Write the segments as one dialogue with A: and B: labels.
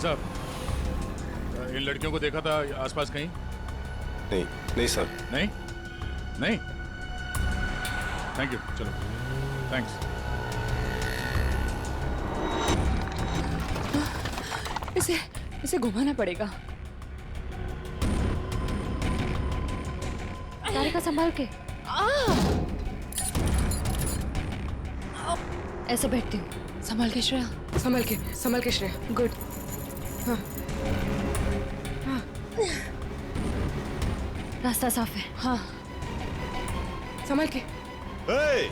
A: साहब, इन लड़कियों को देखा था आसपास कहीं?
B: नहीं नहीं सर।
A: नहीं नहीं, थैंक यू, चलो थैंक्स।
C: इसे घुमाना पड़ेगा।
D: तारिका संभाल के। ऐसे बैठती हूँ।
C: संभाल के श्रेया, संभल के श्रेया। गुड। हाँ हाँ,
D: रास्ता साफ है।
C: हाँ, संभल के।
B: hey!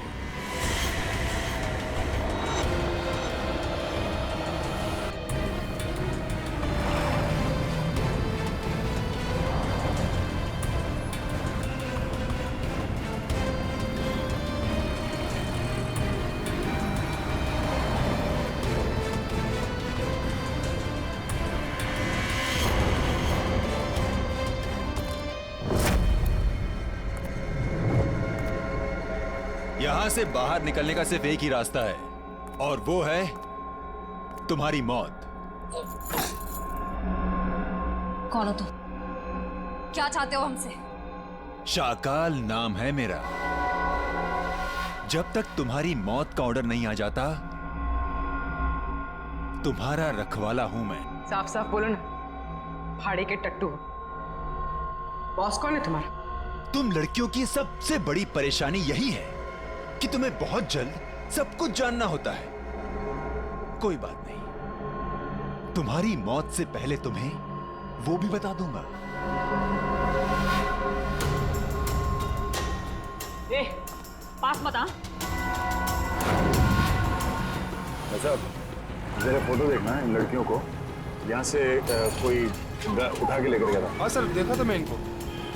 E: यहां से बाहर निकलने का सिर्फ एक ही रास्ता है, और वो है तुम्हारी मौत।
D: कौन हो तुम? क्या चाहते हो हमसे?
E: शाकाल नाम है मेरा। जब तक तुम्हारी मौत का ऑर्डर नहीं आ जाता, तुम्हारा रखवाला हूं मैं।
C: साफ साफ बोलो ना, भाड़े के टट्टू। बॉस कौन है तुम्हारा?
E: तुम लड़कियों की सबसे बड़ी परेशानी यही है कि तुम्हें बहुत जल्द सब कुछ जानना होता है। कोई बात नहीं, तुम्हारी मौत से पहले तुम्हें वो भी बता दूंगा।
C: ए, पास मत आ।
A: साहब, जरा फोटो देखना है इन लड़कियों को। यहाँ से कोई उठा के लेकर गया था।
B: हाँ सर, देखा था मैं इनको।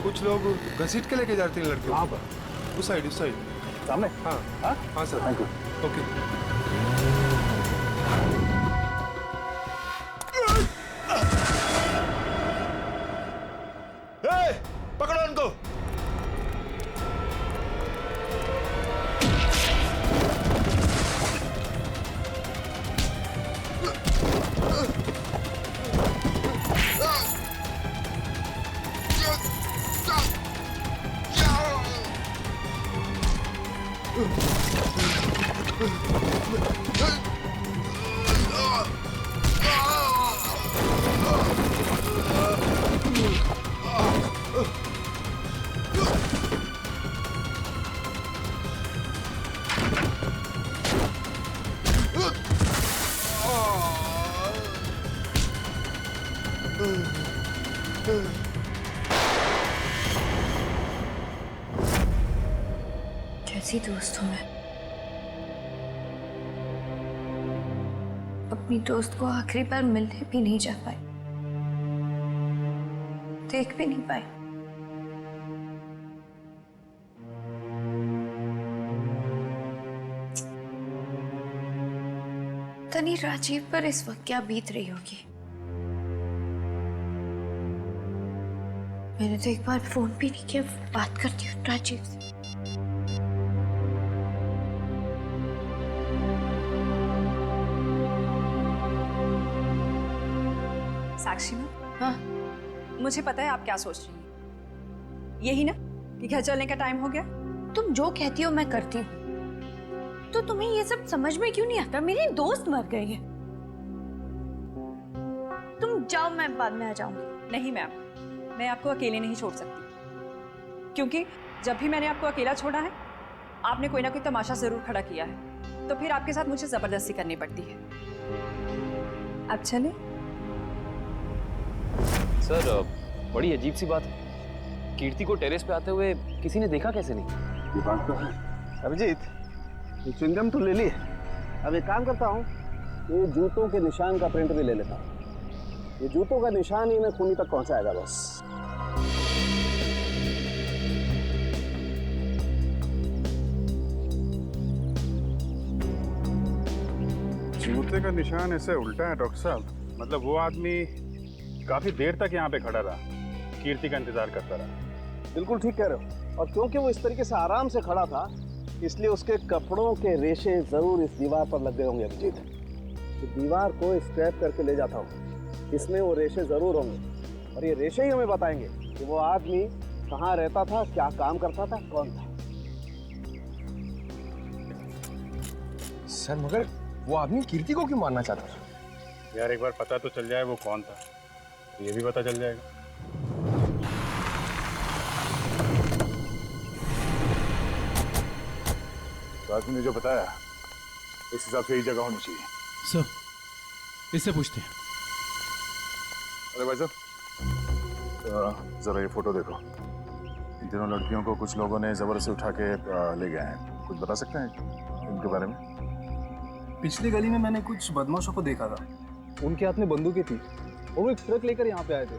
B: कुछ लोग घसीट के लेके जाते हैं लड़कियों।
A: कहाँ पर?
B: उस साइड
A: सामने?
B: हाँ
A: हाँ
B: हाँ सर।
A: Thank you.
B: ओके।
E: पकड़ो उनको।
D: कैसी दोस्त हूँ मैं। अपनी दोस्त को आखिरी बार मिलने भी नहीं जा पाई, देख भी नहीं पाई। तनी राजीव पर इस वक्त क्या बीत रही होगी। मैंने तो एक बार फोन भी नहीं किया। बात करती हूँ राजीव से।
F: साक्षी मैम,
D: हाँ,
F: मुझे पता है आप क्या सोच रही हैं। यही ना कि घर चलने का टाइम हो गया।
D: तुम जो कहती हो मैं करती हूँ, तो तुम्हें ये सब समझ में क्यों नहीं आता? मेरी दोस्त मर गई है। तुम जाओ, मैं बाद में आ जाऊंगी।
F: नहीं मैम, मैं आपको अकेले नहीं छोड़ सकती, क्योंकि जब भी मैंने आपको अकेला छोड़ा है, आपने कोई ना कोई तमाशा जरूर खड़ा किया है, तो फिर आपके साथ मुझे जबरदस्ती करनी पड़ती है। अब चले।
G: सर, बड़ी अजीब सी बात है। कीर्ति को टेरेस पे आते हुए किसी ने देखा कैसे नहीं?
A: ये बात तो है। अभिजीत, ये च्युइंगम तो ले ली। अब एक काम करता हूँ, ये जूतों के निशान का प्रिंट भी ले लेता हूँ। ये जूतों का निशान ही मैं खूनी तक पहुंचाएगा बस।
H: जूते का निशान ऐसे उल्टा है डॉक्टर साहब। मतलब वो आदमी काफी देर तक यहाँ पे खड़ा रहा, कीर्ति का इंतजार करता रहा।
I: बिल्कुल ठीक कह रहे हो। और क्योंकि वो इस तरीके से आराम से खड़ा था, इसलिए उसके कपड़ों के रेशे जरूर इस दीवार पर लग गए होंगे अभिजीत। तो दीवार को स्क्रैप करके ले जाता हूँ
A: इसमें वो रेशे जरूर होंगे और ये रेशे ही हमें बताएंगे कि वो आदमी कहाँ रहता था, क्या काम करता था, कौन था।
B: सर मगर वो आदमी कीर्ति को क्यों मारना चाहता था?
H: यार एक बार पता तो चल जाए वो कौन था, तो ये भी पता चल जाएगा।
J: तो आदमी ने जो बताया उस हिसाब से ही जगह होनी चाहिए।
K: सर इससे पूछते हैं।
J: अरे भाई साहब जरा ये फोटो देखो। इन तीनों लड़कियों को कुछ लोगों ने जबर से उठा के ले गए हैं। कुछ बता सकते हैं इनके बारे में?
B: पिछली गली में मैंने कुछ बदमाशों को देखा था। उनके हाथ में बंदूकें थी। वो एक ट्रक लेकर यहाँ पे आए थे।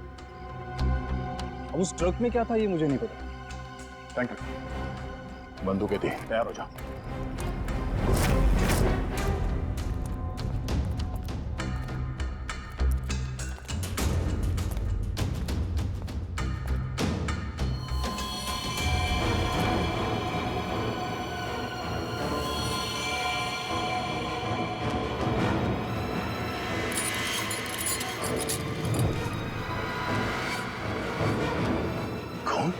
B: अब उस ट्रक में क्या था ये मुझे नहीं पता।
J: Thank you. बंदूकें थी, तैयार हो जाओ। कौन?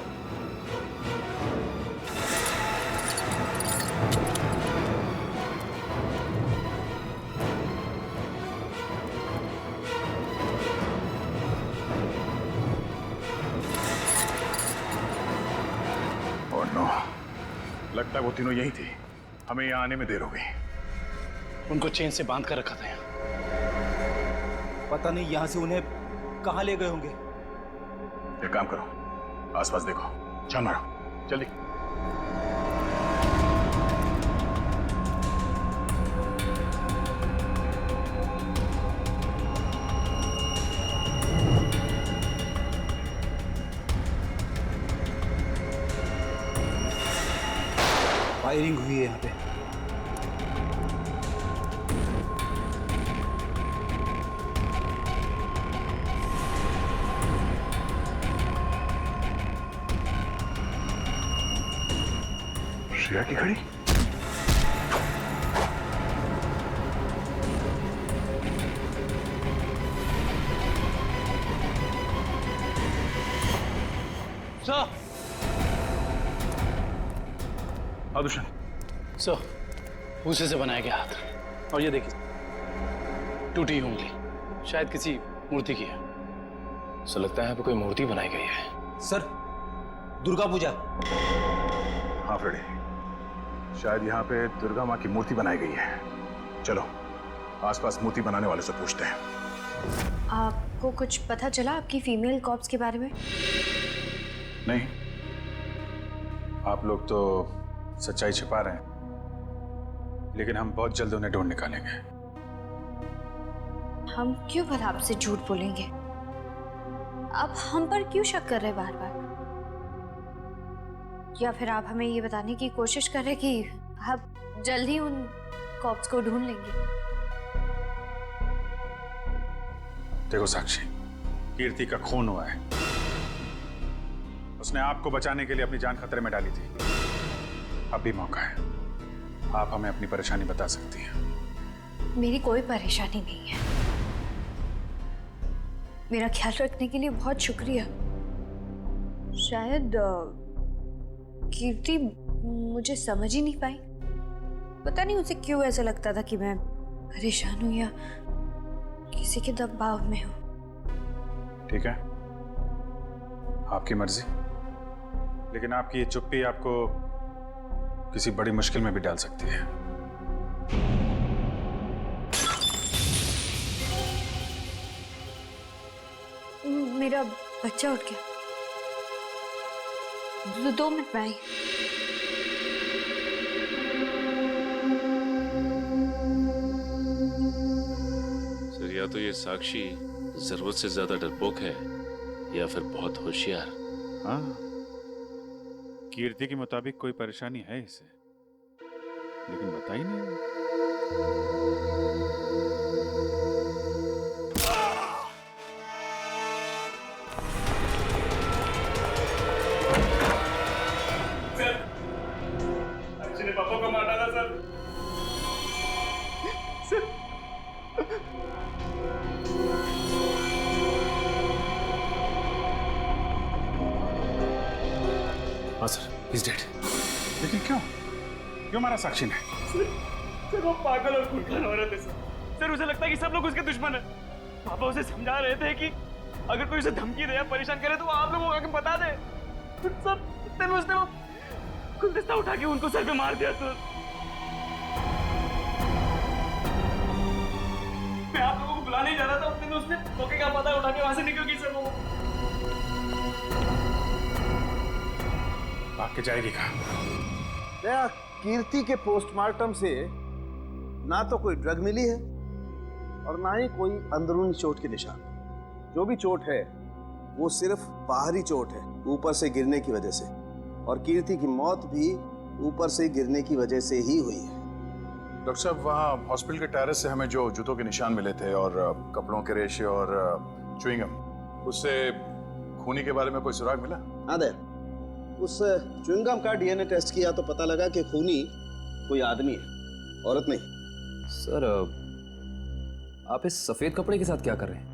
J: और नो, लगता है वो तीनों यही थी। हमें यहाँ आने में देर हो गई।
K: उनको चेन से बांध कर रखा था यहाँ। पता नहीं यहाँ से उन्हें कहाँ ले गए होंगे।
J: एक काम करो, आसपास देखो, छान मारो, जल्दी।
K: फायरिंग हुई है यहाँ पे।
J: श्रेया की घड़ी?
K: सर
J: आदुशन,
K: सर भूसे से बनाया गया हाथ। और ये देखिए टूटी उंगली, शायद किसी मूर्ति की है।
G: सो लगता है यहाँ पे कोई मूर्ति बनाई गई है।
K: सर दुर्गा पूजा।
J: हाँ फ्रेडी, शायद यहाँ पे दुर्गा माँ की मूर्ति बनाई गई है। चलो आसपास मूर्ति बनाने वाले से पूछते हैं।
D: आपको कुछ पता चला आपकी फीमेल कॉप्स के बारे में?
H: नहीं, आप लोग तो सच्चाई छिपा रहे हैं, लेकिन हम बहुत जल्द उन्हें ढूंढ निकालेंगे।
D: हम क्यों भला आपसे झूठ बोलेंगे? आप हम पर क्यों शक कर रहे बार बार? या फिर आप हमें ये बताने की कोशिश कर रहे कि आप जल्द ही उन कॉप्स को ढूंढ लेंगे?
H: देखो साक्षी, कीर्ति का खून हुआ है। उसने आपको बचाने के लिए अपनी जान खतरे में डाली थी। अब भी मौका है, आप हमें अपनी परेशानी बता सकती हैं।
D: मेरी कोई परेशानी नहीं है। मेरा ख्याल रखने के लिए बहुत शुक्रिया। शायद कीर्ति मुझे समझ ही नहीं पाई। पता नहीं उसे क्यों ऐसा लगता था कि मैं परेशान हूं या किसी के दबाव में हूं।
H: ठीक है, आपकी मर्जी, लेकिन आपकी ये चुप्पी आपको किसी बड़ी मुश्किल में भी डाल सकती है।
D: मेरा बच्चा उठ गया। 2 मिनट में आई।
L: सर या तो ये साक्षी जरूरत से ज्यादा डरपोक है या फिर बहुत होशियार।
H: हाँ, कीर्ति के मुताबिक कोई परेशानी है इसे, लेकिन बता ही नहीं।
J: पापा को मार डाला सर।
K: हाँ सर, इज डेड।
H: लेकिन क्यों क्यों मारा साक्षी ने?
M: सर वो पागल और खूंखार औरत है सर उसे लगता है कि सब लोग उसके दुश्मन हैं। पापा उसे समझा रहे थे कि अगर कोई उसे धमकी दे या परेशान करे तो वो आप लोगों को आके बता दे। सर इतने में उसने वो गुलदस्ता उठा के उनको सर पे मार दिया सर। मैं आप लोगों को बुलाने ही जा रहा था, उतने में उसने मौके का पता उठा के वहां से निकल गई सर। वो
H: भाग के जाएगी कहाँ?
A: कीर्ति के पोस्टमार्टम से ना तो कोई ड्रग मिली है और ना ही कोई अंदरूनी चोट के निशान। जो भी चोट है वो सिर्फ बाहरी चोट है, ऊपर से गिरने की वजह से, और कीर्ति की मौत भी ऊपर से गिरने की वजह से ही हुई है।
J: डॉक्टर साहब, वहाँ हॉस्पिटल के टेरेस से हमें जो जूतों के निशान मिले थे और कपड़ों के रेशे और च्युइंगम, उससे खूनी के बारे में कोई सुराग मिला?
A: हाँ दे, उस च्युइंगम का डीएनए टेस्ट किया तो पता लगा कि खूनी कोई आदमी है, औरत नहीं।
G: सर आप इस सफेद कपड़े के साथ क्या कर रहे हैं?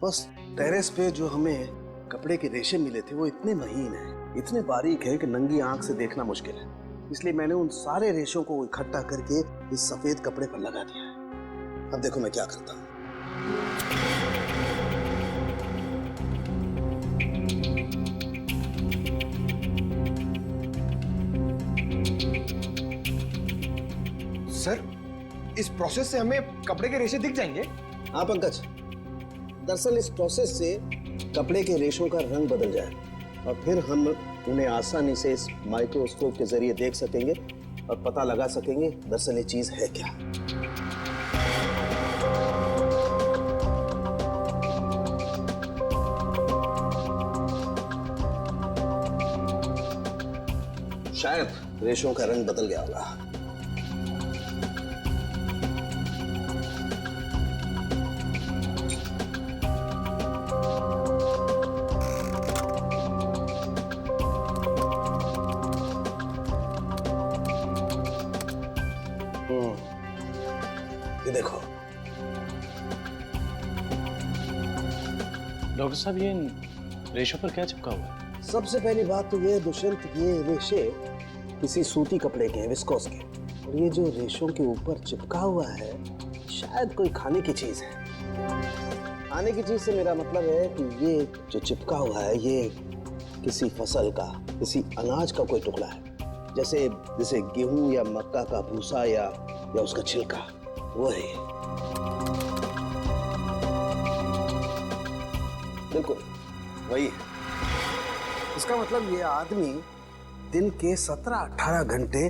A: बस टेरेस पे जो हमें कपड़े के रेशे मिले थे वो इतने महीन हैं, इतने बारीक है कि नंगी आंख से देखना मुश्किल है। इसलिए मैंने उन सारे रेशों को इकट्ठा करके इस सफेद कपड़े पर लगा दिया है। अब देखो मैं क्या करता हूँ।
N: सर, इस प्रोसेस से हमें कपड़े के रेशे दिख जाएंगे?
A: हाँ पंकज, दरअसल इस प्रोसेस से कपड़े के रेशों का रंग बदल जाए और फिर हम उन्हें आसानी से इस माइक्रोस्कोप के जरिए देख सकेंगे और पता लगा सकेंगे दरअसल ये चीज है क्या। शायद रेशों का रंग बदल गया होगा। ये देखो।
K: डॉक्टर साहब, ये रेशों पर क्या चिपका हुआ है?
A: सबसे पहली बात तो ये दुष्यंत, ये रेशे किसी सूती कपड़े के हैं, विस्कोस के, और ये जो रेशों के ऊपर चिपका हुआ है शायद कोई खाने की चीज है। खाने की चीज से मेरा मतलब है कि ये जो चिपका हुआ है ये किसी फसल का, किसी अनाज का कोई टुकड़ा है, जैसे गेहूं या मक्का का भूसा या उसका छिलका, वो है। बिल्कुल वही है। इसका मतलब ये आदमी दिन के 17-18 घंटे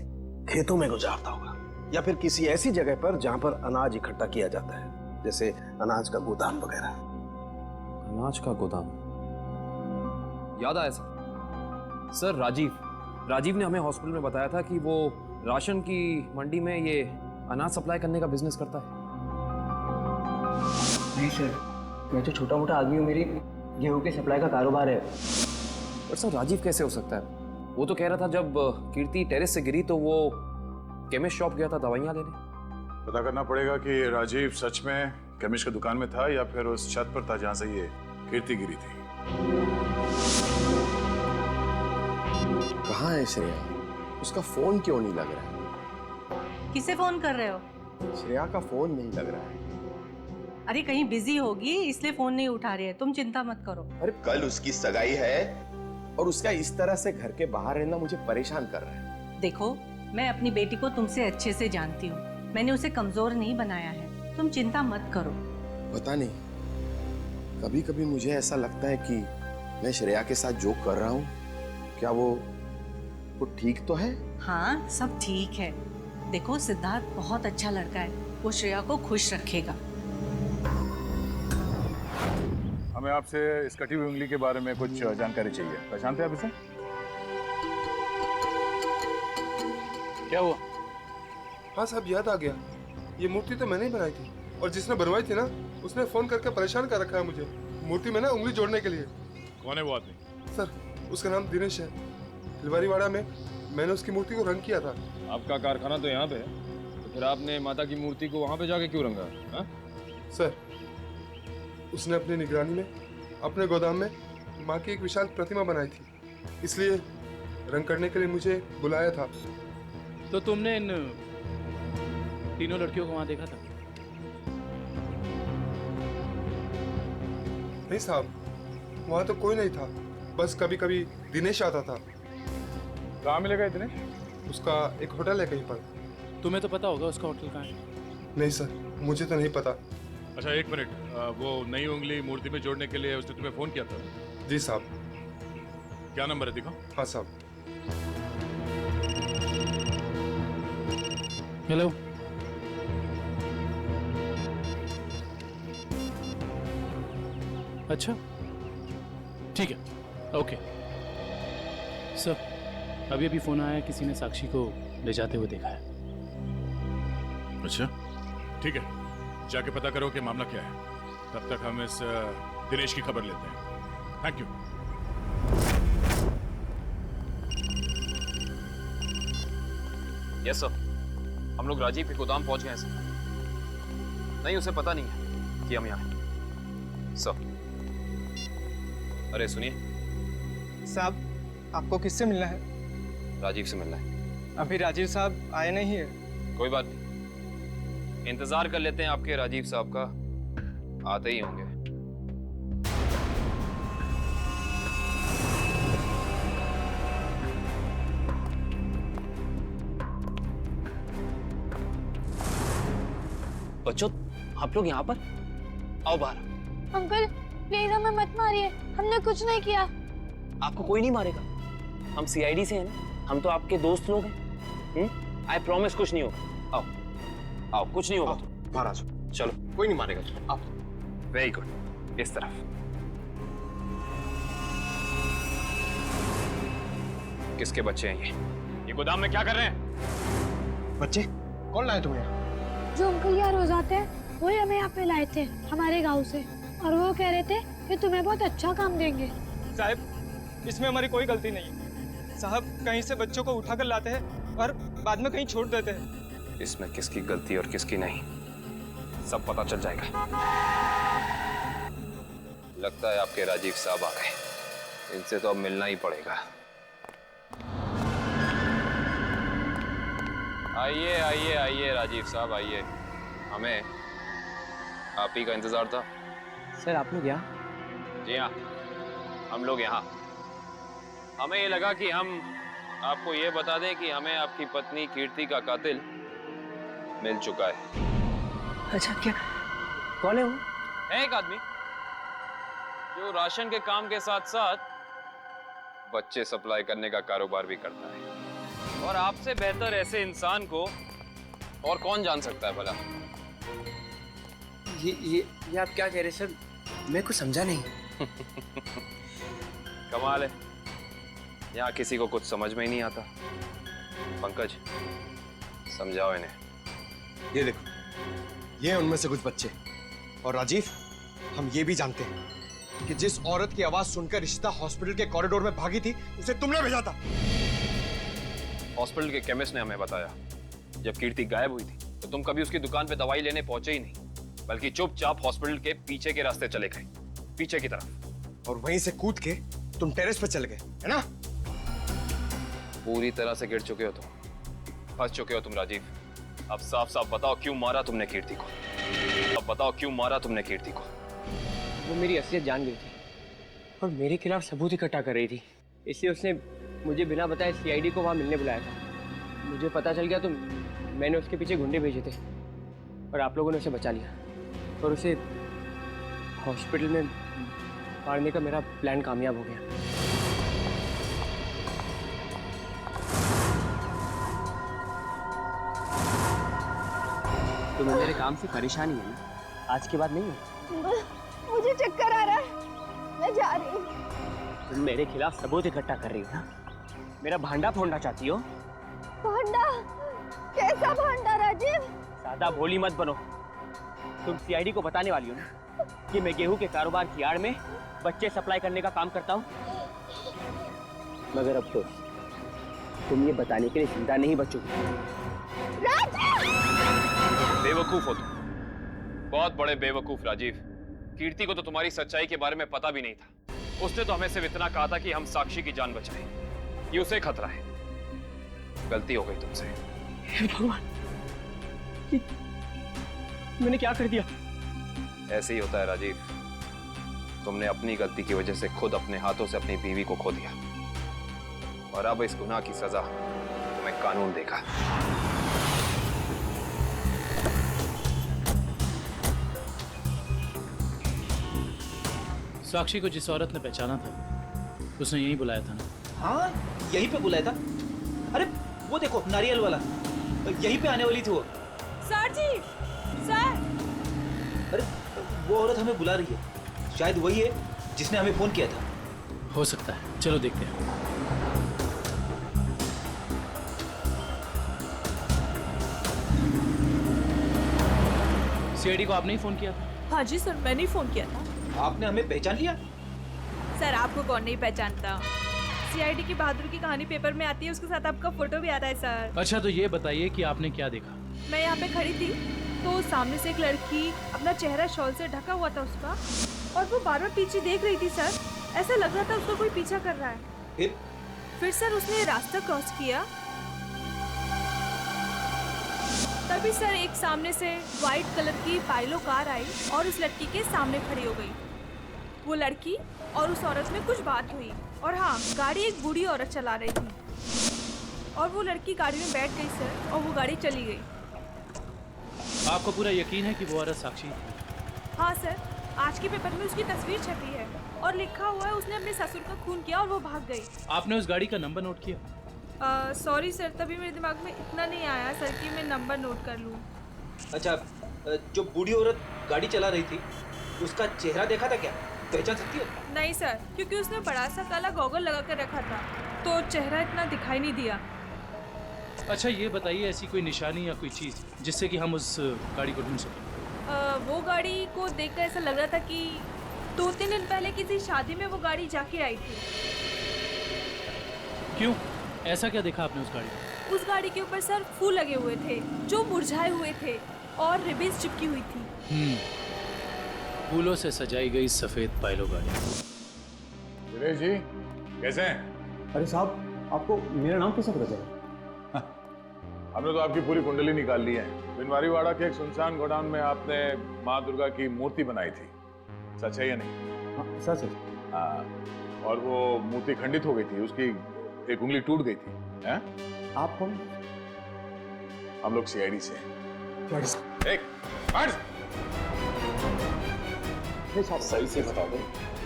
A: खेतों में गुजारता होगा या फिर किसी ऐसी जगह पर जहां पर अनाज इकट्ठा किया जाता है, जैसे अनाज का गोदाम वगैरह।
G: अनाज का गोदाम, याद आया सर, राजीव ने हमें हॉस्पिटल में बताया था कि वो राशन की मंडी में ये अनाज सप्लाई करने का बिजनेस करता है।
M: नहीं सर, मैं तो छोटा मोटा आदमी हूँ, मेरी गेहूं के सप्लाई का कारोबार है।
G: पर सर राजीव कैसे हो सकता है? वो तो कह रहा था जब कीर्ति टेरेस से गिरी तो वो केमिस्ट शॉप गया था दवाइयाँ लेने।
J: पता करना पड़ेगा कि राजीव सच में केमिस्ट की दुकान में था या फिर उस छत पर था जहां से ये कीर्ति गिरी थी।
N: कहाँ है श्रेया? उसका फोन क्यों नहीं लग रहा है?
O: किसे फोन कर रहे हो?
N: श्रेया का फोन नहीं लग रहा है।
O: अरे कहीं बिजी होगी इसलिए फोन नहीं उठा रही है, तुम चिंता मत करो।
N: अरे कल उसकी सगाई है और उसका इस तरह से घर के बाहर रहना मुझे परेशान कर रहा है।
O: देखो, मैं अपनी बेटी को तुमसे अच्छे से जानती हूँ, मैंने उसे कमजोर नहीं बनाया है, तुम चिंता मत करो।
N: पता नहीं, कभी कभी मुझे ऐसा लगता है कि मैं श्रेया के साथ जो कर रहा हूँ क्या वो ठीक तो है?
O: हाँ, सब ठीक है। देखो, सिद्धार्थ बहुत अच्छा लड़का है, वो श्रेया को खुश रखेगा।
J: हमें आपसे इस कटी हुई उंगली के बारे में कुछ जानकारी चाहिए। पहचानते हैं आप इसे?
K: क्या हुआ?
P: हाँ साहब, याद आ गया। ये मूर्ति तो मैंने ही बनाई थी और जिसने बनवाई थी ना उसने फोन करके परेशान कर रखा है मुझे मूर्ति में ना उंगली जोड़ने के लिए।
J: कौन है वो आदमी?
P: सर, उसका नाम दिनेश है। फुलवारीवाड़ा में मैंने उसकी मूर्ति को रंग किया था।
G: आपका कारखाना तो यहाँ पे है, तो फिर आपने माता की मूर्ति को वहाँ पे जाके क्यों रंगा? हा?
P: सर, उसने अपनी निगरानी में अपने गोदाम में माँ की एक विशाल प्रतिमा बनाई थी, इसलिए रंग करने के लिए मुझे बुलाया था।
K: तो तुमने इन तीनों लड़कियों को वहां देखा था?
P: नहीं साहब, वहां तो कोई नहीं था, बस कभी कभी दिनेश आता था।
H: कहाँ मिलेगा दिनेश?
P: उसका एक होटल है कहीं पर।
K: तुम्हें तो पता होगा उसका होटल कहाँ है?
P: नहीं सर, मुझे तो नहीं पता।
L: अच्छा एक मिनट, वो नई उंगली मूर्ति में जोड़ने के लिए उसने तुम्हें फोन किया था?
P: जी साहब।
L: क्या नंबर है दिखो।
P: हाँ साहब।
K: हेलो। अच्छा ठीक है, ओके सर। अभी अभी फोन आया, किसी ने साक्षी को ले जाते हुए देखा है।
L: अच्छा ठीक है, जाके पता करो कि मामला क्या है। तब तक हम इस दिनेश की खबर लेते हैं। Thank you.
G: यस सर, हम लोग राजीव के गोदाम पहुंच गए हैं सर। नहीं, उसे पता नहीं है कि हम यहाँ हैं सर। अरे सुनिए
B: साहब, आपको किससे मिलना है?
G: राजीव से मिलना है।
B: अभी राजीव साहब आए नहीं है।
G: कोई बात नहीं, इंतजार कर लेते हैं आपके राजीव साहब का, आते ही होंगे।
Q: बच्चों, आप लोग यहाँ पर आओ बाहर।
R: अंकल प्लीज हमें मत मारिए, हमने कुछ नहीं किया।
Q: आपको कोई नहीं मारेगा, हम सीआईडी से हैं ना, हम तो आपके दोस्त लोग हैं। आई प्रॉमिस कुछ नहीं होगा। आओ आओ, कुछ नहीं होगा।
N: बाहर आ जाओ।
Q: चलो,
N: कोई नहीं मारेगा। आप
G: वेरी गुड, इस तरफ। किसके बच्चे हैं ये गोदाम में क्या कर रहे हैं?
N: बच्चे कौन लाए तुम्हें यहाँ?
R: जो अंकल यहाँ रोज आते हैं वही हमें यहाँ पे लाए थे हमारे गांव से, और वो कह रहे थे कि तुम्हें बहुत अच्छा काम देंगे।
B: साहब, इसमें हमारी कोई गलती नहीं है। साहब कहीं से बच्चों को उठा कर लाते हैं और बाद में कहीं छोड़ देते हैं।
G: इसमें किसकी गलती और किसकी नहीं, सब पता चल जाएगा। लगता है आपके राजीव साहब आ गए, इनसे तो अब मिलना ही पड़ेगा। आइए आइए आइए राजीव साहब, आइए। हमें आप ही का इंतजार था।
Q: सर आप लोग यहाँ?
G: जी हाँ, हम लोग यहाँ। हमें ये लगा कि हम आपको ये बता दें कि हमें आपकी पत्नी कीर्ति का कातिल मिल चुका है।
Q: अच्छा, क्या कौन है वो?
G: है एक आदमी जो राशन के काम के साथ साथ बच्चे सप्लाई करने का कारोबार भी करता है, और आपसे बेहतर ऐसे इंसान को और कौन जान सकता है भला?
Q: ये आप क्या कह रहे हैं सर? मैं कुछ समझा नहीं।
G: कमाल है, यहाँ किसी को कुछ समझ में ही नहीं आता। पंकज, समझाओ इन्हें।
N: ये देखो, ये हैं उनमें से कुछ बच्चे। और राजीव, हम ये भी जानते हैं कि जिस औरत की आवाज सुनकर रिश्ता हॉस्पिटल के कॉरिडोर में भागी थी, उसे तुमने भेजा था।
G: हॉस्पिटल के केमिस्ट ने हमें बताया, जब कीर्ति गायब हुई थी तो तुम कभी उसकी दुकान पे दवाई लेने पहुंचे ही नहीं, बल्कि चुपचाप हॉस्पिटल के पीछे के रास्ते चले गए, पीछे की तरफ।
N: और वहीं से कूद के तुम टेरेस पे चले गए, है ना?
G: पूरी तरह से गिर चुके हो तुम, फंस चुके हो तुम राजीव। अब साफ साफ बताओ, क्यों मारा तुमने कीर्ति को? अब बताओ, क्यों मारा तुमने कीर्ति को?
Q: वो मेरी असलियत जान गई थी और मेरे खिलाफ सबूत इकट्ठा कर रही थी, इसलिए उसने मुझे बिना बताए सीआईडी को वहाँ मिलने बुलाया था। मुझे पता चल गया तो मैंने उसके पीछे गुंडे भेजे थे और आप लोगों ने उसे बचा लिया, और उसे हॉस्पिटल में मारने का मेरा प्लान कामयाब हो गया। तुम्हें मेरे काम से परेशानी है ना? आज के बाद नहीं है?
R: मुझे चक्कर आ रहा है, मैं जा रही हूँ।
Q: तुम मेरे खिलाफ सबूत इकट्ठा कर रही हो ना? मेरा भांडा फोड़ना चाहती हो?
R: भांडा? कैसा भांडा राजीव?
Q: ज्यादा भोली मत बनो। तुम सीआईडी को बताने वाली हो ना कि मैं गेहूं के कारोबार की आड़ में बच्चे सप्लाई करने का काम करता हूँ? मगर अब तो तुम ये बताने के लिए जिंदा नहीं बचोगे।
G: बेवकूफ हो तुम, बहुत बड़े बेवकूफ राजीव। कीर्ति को तो तुम्हारी सच्चाई के बारे में पता भी नहीं था। उसने तो हमें सिर्फ इतना कहा था कि हम साक्षी की जान बचाएं, ये उसे खतरा है। गलती हो गई तुमसे।
Q: हे भगवान, मैंने क्या कर दिया?
G: ऐसे ही होता है राजीव। तुमने अपनी गलती की वजह से खुद अपने हाथों से अपनी बीवी को खो दिया, और अब इस गुनाह की सजा तुम्हें कानून देगा।
K: साक्षी को जिस औरत ने पहचाना था उसने यही बुलाया था ना?
S: हाँ, यहीं पे बुलाया था। अरे वो देखो, नारियल वाला, यहीं पे आने वाली थी वो।
F: सर जी, सर।
S: अरे वो औरत हमें बुला रही है, शायद वही है जिसने हमें फोन किया था।
K: हो सकता है, चलो देखते हैं। सीआईडी को आपने ही फोन किया था?
F: हाँ जी सर, मैंने ही फोन किया था।
S: आपने हमें पहचान लिया?
F: सर आपको कौन नहीं पहचानता? सीआईडी की बहादुर की कहानी पेपर में आती है, उसके साथ आपका फोटो भी आता है सर।
K: अच्छा, तो ये बताइए कि आपने क्या देखा?
F: मैं यहाँ पे खड़ी थी तो सामने से एक लड़की, अपना चेहरा शॉल से ढका हुआ था उसका, और वो बार बार पीछे देख रही थी सर। ऐसा लग रहा था उसको कोई पीछा कर रहा है। फिर सर उसने रास्ता क्रॉस किया, तभी सर एक सामने से व्हाइट कलर की पाइलो कार आई और उस लड़की के सामने खड़ी हो गई। वो लड़की और उस औरत में कुछ बात हुई, और हाँ, गाड़ी एक बूढ़ी औरत चला रही थी, और वो लड़की गाड़ी में बैठ गई सर, और वो गाड़ी चली गई।
K: आपको पूरा यकीन है कि वो औरत साक्षी है?
F: हाँ सर, आज के पेपर में उसकी तस्वीर छपी है और लिखा हुआ है उसने अपने ससुर का खून किया और वो भाग गई।
K: आपने उस गाड़ी का नंबर नोट किया?
F: सॉरी सर, तभी मेरे दिमाग में इतना नहीं आया सर कि मैं नंबर नोट कर लूँ।
S: अच्छा, जो बूढ़ी औरत गाड़ी चला रही थी उसका चेहरा देखा था क्या? पहचान सकती हो?
F: नहीं सर, क्योंकि उसने बड़ा सा काला गॉगल लगा कर रखा था, तो चेहरा इतना दिखाई नहीं दिया।
K: अच्छा, ये बताइए ऐसी कोई निशानी या कोई चीज़ जिससे कि हम उस गाड़ी को ढूंढ सकें?
F: वो गाड़ी को देखकर ऐसा लग रहा था कि 2-3 दिन पहले किसी शादी में वो गाड़ी जाके आई थी।
K: क्यों? ऐसा क्या देखा आपने उस गाड़ी में?
F: उस गाड़ी के ऊपर सर फूल लगे हुए थे जो मुरझाए हुए थे और रिबन्स चिपकी हुई थी।
K: फूलों से सजाई गई सफेद पाइलो गाड़ी।
J: दिनेश जी, कैसे हैं?
B: अरे साहब, आपको मेरा नाम कैसे पता चला?
J: हमने तो आपकी पूरी कुंडली निकाल ली है। बिनवारीवाड़ा के एक सुनसान गोडाउन में आपने माँ दुर्गा की मूर्ति बनाई थी, सच है या नहीं?
B: हाँ, सच है।
J: हाँ, और वो मूर्ति खंडित हो गई थी, उसकी एक उंगली टूट गई थी। हैं?
B: आप कौन?
J: हम लोग सीआईडी से हैं।
B: सही से बता दो,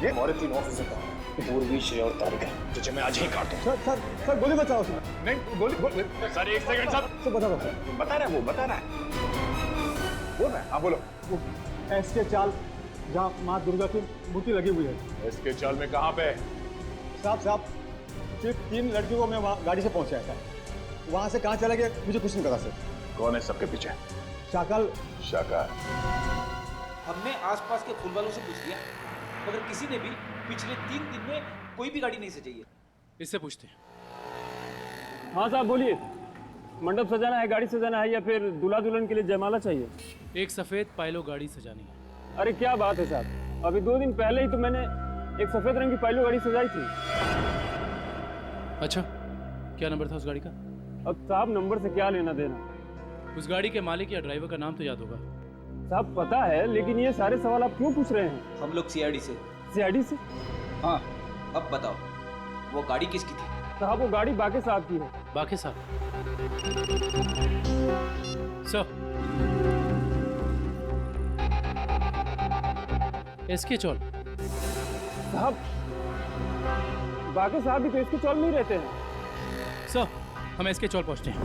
B: ये हमारे 3 ऑफिसर का पूर्वी, श्रेय और तारिक है, तुझे मैं आज ही काट दूं। सर गोली बचाओ उसमें।
J: नहीं, गोली सर, एक सेकंड सर,
B: बता रहा हूँ,
J: बता रहा है वो, बता रहा है, बोल रहा है। हाँ बोलो।
B: एसके चाल जहाँ माँ दुर्गा की मूर्ति लगी हुई है।
J: एसके चाल में कहाँ पे?
B: साहब, सिर्फ 3 लड़कियों को मैं वहाँ गाड़ी से पहुँचाया था, वहाँ से कहाँ चला गया मुझे कुछ नहीं पता सर।
J: कौन है सबके पीछे?
B: शाकल।
S: हमने आसपास के फूल वालों से पूछ लिया, मगर किसी ने भी पिछले 3 दिन में कोई भी गाड़ी नहीं सजाई है।
K: इससे पूछते हैं।
M: हाँ साहब बोलिए, मंडप सजाना है, गाड़ी सजाना है, या फिर दूल्हा दुल्हन के लिए जयमाला चाहिए?
K: एक सफेद पाइलो गाड़ी सजानी है।
M: अरे क्या बात है साहब, अभी 2 दिन पहले ही तो मैंने एक सफेद रंग की पाइलो गाड़ी सजाई थी।
K: अच्छा, क्या नंबर था उस गाड़ी का?
M: अब साहब नंबर से क्या लेना देना?
K: उस गाड़ी के मालिक या ड्राइवर का नाम तो याद होगा?
M: साहब पता है, लेकिन ये सारे सवाल आप क्यों पूछ रहे हैं?
S: हम लोग सीआईडी से।
M: सीआईडी से?
S: हाँ, अब बताओ वो गाड़ी किसकी थी?
M: साहब वो गाड़ी बाके साहब की है।
K: बाके साहब? सर, इसके चौल?
M: साहब बाके साहब भी तो इसके चौल में ही रहते हैं।
K: सर, हम इसके चौल पहुंचते हैं।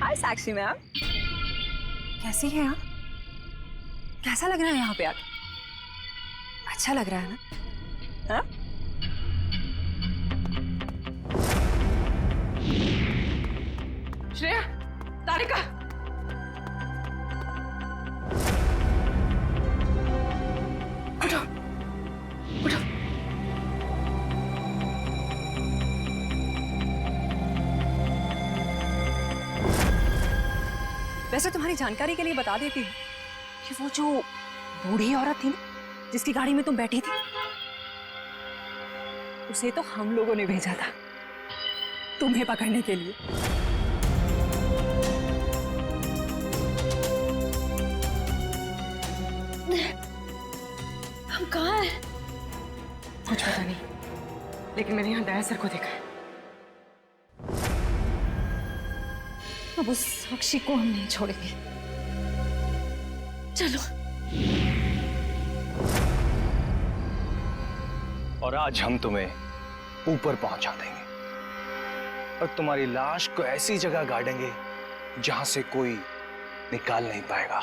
F: हाय साक्षी मैम, कैसी हैं आप? कैसा लग रहा है यहाँ पे आके? अच्छा लग रहा है ना? हाँ? श्रेया, तारिका, उठो, उठो। वैसे तुम्हारी जानकारी के लिए बता देती हूँ कि वो जो बूढ़ी औरत थी ना जिसकी गाड़ी में तुम बैठी थी, उसे तो हम लोगों ने भेजा था तुम्हें पकड़ने के लिए।
C: हम कहाँ हैं?
F: कुछ पता नहीं, लेकिन मैंने यहाँ दया सर को देखा है। अब उस साक्षी को हम नहीं छोड़ेंगे। चलो।
B: और आज हम तुम्हें ऊपर पहुंचा देंगे और तुम्हारी लाश को ऐसी जगह गाड़ेंगे जहां से कोई निकाल नहीं पाएगा।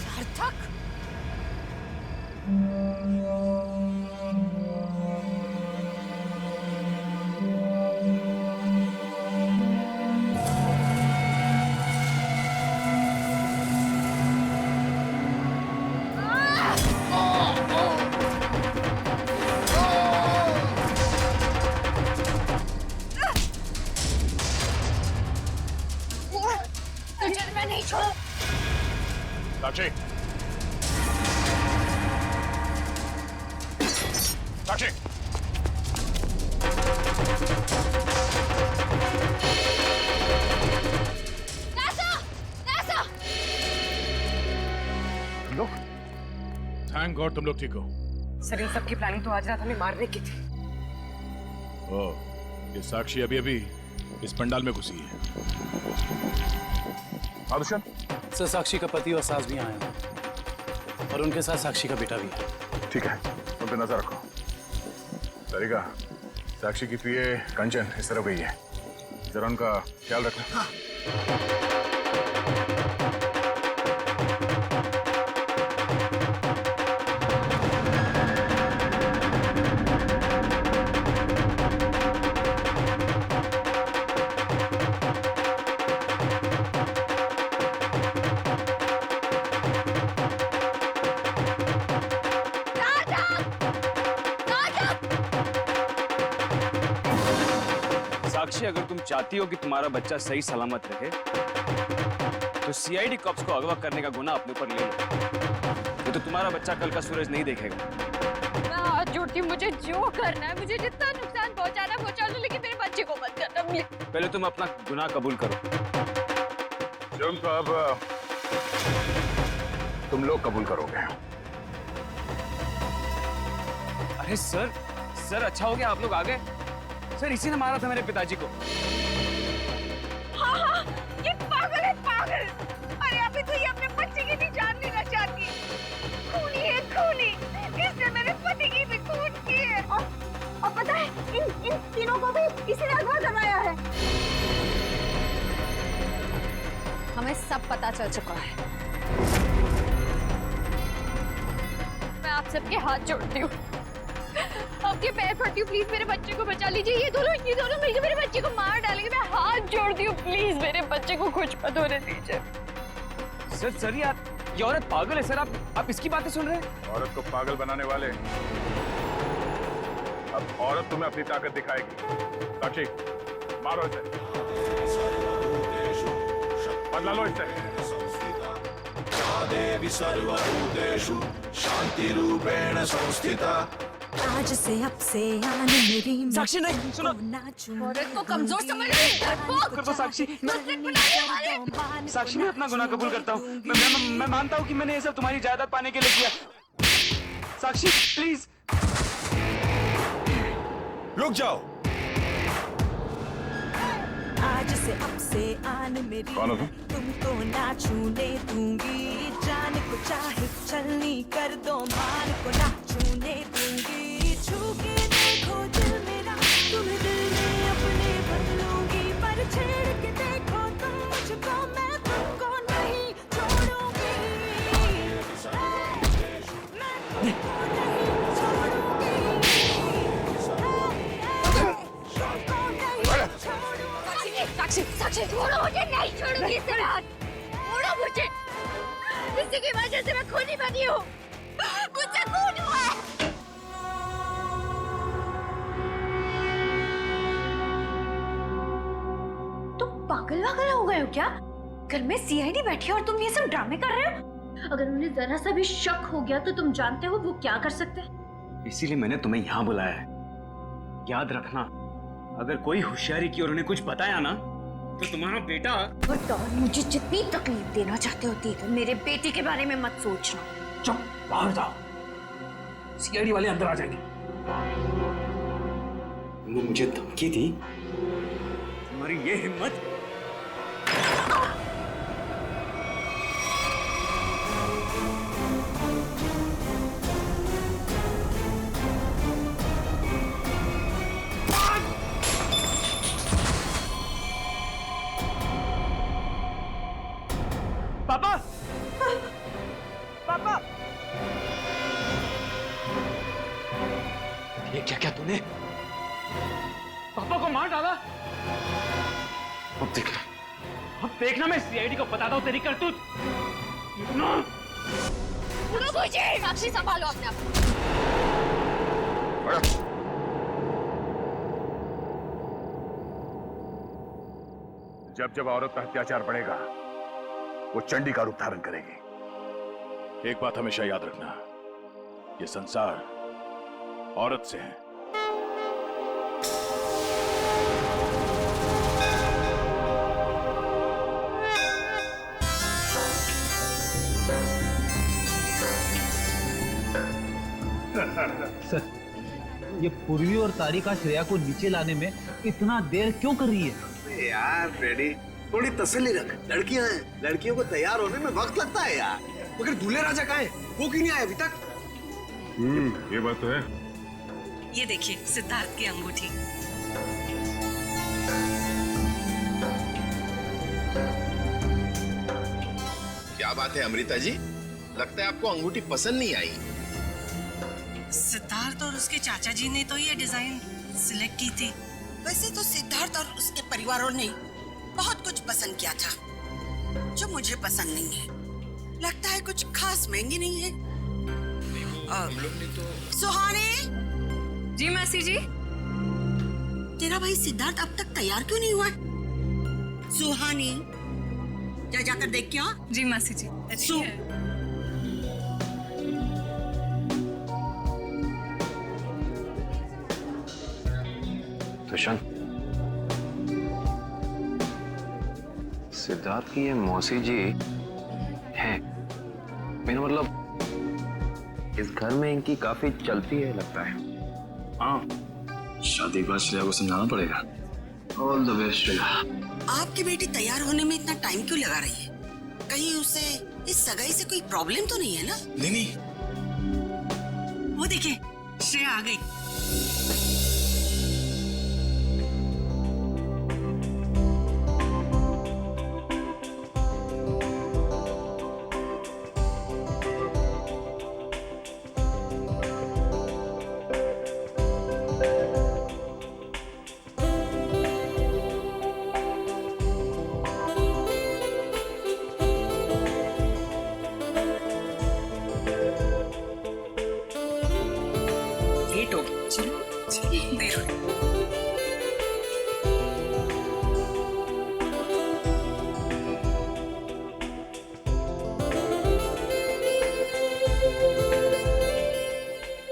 F: सार्थक,
R: मैं नहीं छोड़।
J: साक्षी, साक्षी,
H: तुम लोग? थैंक गॉड तुम लोग ठीक हो।
C: सर, इन सब की प्लानिंग तो आज रात हमें मारने की थी।
H: ओह, ये साक्षी अभी अभी इस पंडाल में घुसी है। आदुशन?
K: सर, साक्षी का पति और सास भी आए हैं और उनके साथ साक्षी का बेटा भी है।
J: ठीक है, तुम पे नजर रखो। तारिका, साक्षी की पीए कंचन इस तरफ गई है, जरा उनका ख्याल रखना। हाँ।
T: साक्षी, अगर तुम चाहती हो कि तुम्हारा बच्चा सही सलामत रहे तो सीआईडी कॉप्स को अगवा करने का गुनाह अपने ऊपर ले लो। ये तो तुम्हारा बच्चा कल का सूरज नहीं देखेगा।
R: मैं हाथ जोड़ती हूँ, मुझे जो करना है, मुझे जितना नुकसान पहुंचाना पहुंचा लो, लेकिन मेरे बच्चे को मत करना प्लीज।
T: पहले तुम अपना गुनाह कबूल करो।
J: जुर्म तो अब तुम लोग कबूल करोगे।
T: अरे सर, अच्छा हो गया आप लोग आ गए। सर, इसी ने मारा था मेरे पिताजी को।
R: हाँ, ये पागल है, पागल। अरे अभी तो ये अपने बच्चे की भी जान लेना चाहती है। खूनी है, खूनी। इसने मेरे पति की भी खून की है। और पता है, इन तीनों को भी इसी ने अगवा करवाया है।
F: हमें सब पता चल चुका है।
R: मैं आप सबके हाथ जोड़ती हूँ, आपके पैर पड़ती हूँ, प्लीज मेरे बच्चे को बचा लीजिए। ये दोनों मिलकर मेरे बच्चे को मार डालेंगे। मैं हाथ जोड़ती हूँ, प्लीज मेरे बच्चे को कुछ मत होने दीजिए।
T: सर यार, ये औरत पागल है सर। आप इसकी बातें सुन रहे हैं?
J: औरत को पागल बनाने वाले, अब औरत तुम्हें अपनी ताकत दिखाएगी। साक्षी, मारो इसे, बदला लो इससे।
U: देवी सर्वभूतेषु शांति रूपेण संस्थिता।
V: आज से अब से आने मेरी
T: साक्षी, नहीं सुनो।
R: औरत को कमजोर समझ रही
T: तो साक्षी, साक्षी, मैं अपना गुनाह कबूल करता हूँ। मैं मानता हूँ कि मैंने ये सब तुम्हारी जायदाद पाने के लिए किया। साक्षी प्लीज
E: रुक जाओ।
V: आज से अब से आने मेरी तुमको ना छूने दूंगी। जान को चाहे चलनी कर दो मान को ना छूने दूंगी छू के देखो दिल मेरा तुम्हें दिल में अपने बदलूंगी पर छेड़ के देखो तुम मुझको मैं तुमको नहीं छोड़ूंगी
R: साक्षी साक्षी छोड़ो मुझे, नहीं छोड़ूंगी इसे रात, छोड़ो मुझे, इसी की वजह से मैं खूनी बनी हूँ, मुझसे खून हुआ है।
V: तुम पागल वागल हो गए हो क्या? घर में सीआईडी बैठी है और तुम ये सब ड्रामे कर रहे हो? अगर उन्हें जरा सा भी शक हो गया तो तुम जानते हो वो क्या कर सकते हैं?
T: इसीलिए मैंने तुम्हें यहाँ बुलाया है। याद रखना, अगर कोई होशियारी की और उन्हें कुछ बताया ना तो तुम्हारा बेटा।
V: और मुझे जितनी तकलीफ देना चाहते हो तो मेरे बेटे के बारे में मत सोचना।
G: चुप, बाहर जाओ, सीआईडी वाले अंदर आ जाएंगे।
T: तुमने मुझे धमकी दी, तुम्हारी ये हिम्मत।
M: पापा, पापा,
T: ये क्या क्या तूने?
M: पापा को मार डाला। अब देखना मैं सीआईडी को बताता हूँ तेरी करतूत।
R: मुझे साक्षी संभालो अपने आप।
J: जब जब औरत पर अत्याचार बढ़ेगा वो चंडी का रूप धारण करेगी। एक बात हमेशा याद रखना, ये संसार औरत से है।
D: सर, ये पूर्वी और तारिका श्रेया को नीचे लाने में इतना देर क्यों कर रही है?
A: यार फ्रेडी, थोड़ी तसल्ली रख, लड़कियां हैं, लड़कियों को तैयार होने में वक्त लगता है यार।
N: मगर दूल्हे राजा कहाँ है? वो क्यों नहीं आया अभी तक?
J: ये बात तो है।
O: ये देखिए सिद्धार्थ की अंगूठी।
I: क्या बात है अमृता जी, लगता है आपको अंगूठी पसंद नहीं आई।
O: सिद्धार्थ और उसके चाचा जी ने तो ये डिजाइन सिलेक्ट की थी।
W: वैसे तो सिद्धार्थ और उसके परिवारों ने बहुत कुछ पसंद किया था जो मुझे पसंद नहीं है। लगता है कुछ खास महंगी नहीं है।
I: हम लोग ने तो।
W: सुहानी।
O: जी मासी जी।
W: तेरा भाई सिद्धार्थ अब तक तैयार क्यों नहीं हुआ? सुहानी, जा जाकर देख क्या?
O: जी मासी जी।
G: दुष्यंत, सिद्धार्थ की ये मौसी जी हैं। मेरा मतलब इस घर में इनकी काफी चलती है लगता है।
T: हाँ, शादी के बाद श्रेया को समझाना पड़ेगा। All the best Shreya.
W: आपकी बेटी तैयार होने में इतना टाइम क्यों लगा रही है? कहीं उसे इस सगाई से कोई प्रॉब्लम तो नहीं है ना?
T: नहीं।
O: वो देखिए श्रेया आ गई।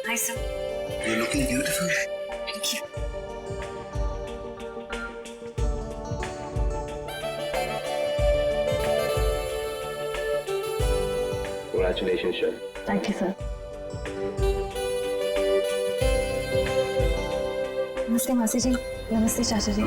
O: Hi, sir.
I: You're looking beautiful.
O: Thank you.
G: Congratulations, sir.
V: Thank you, sir. नमस्ते मासी जी, नमस्ते चाचा जी।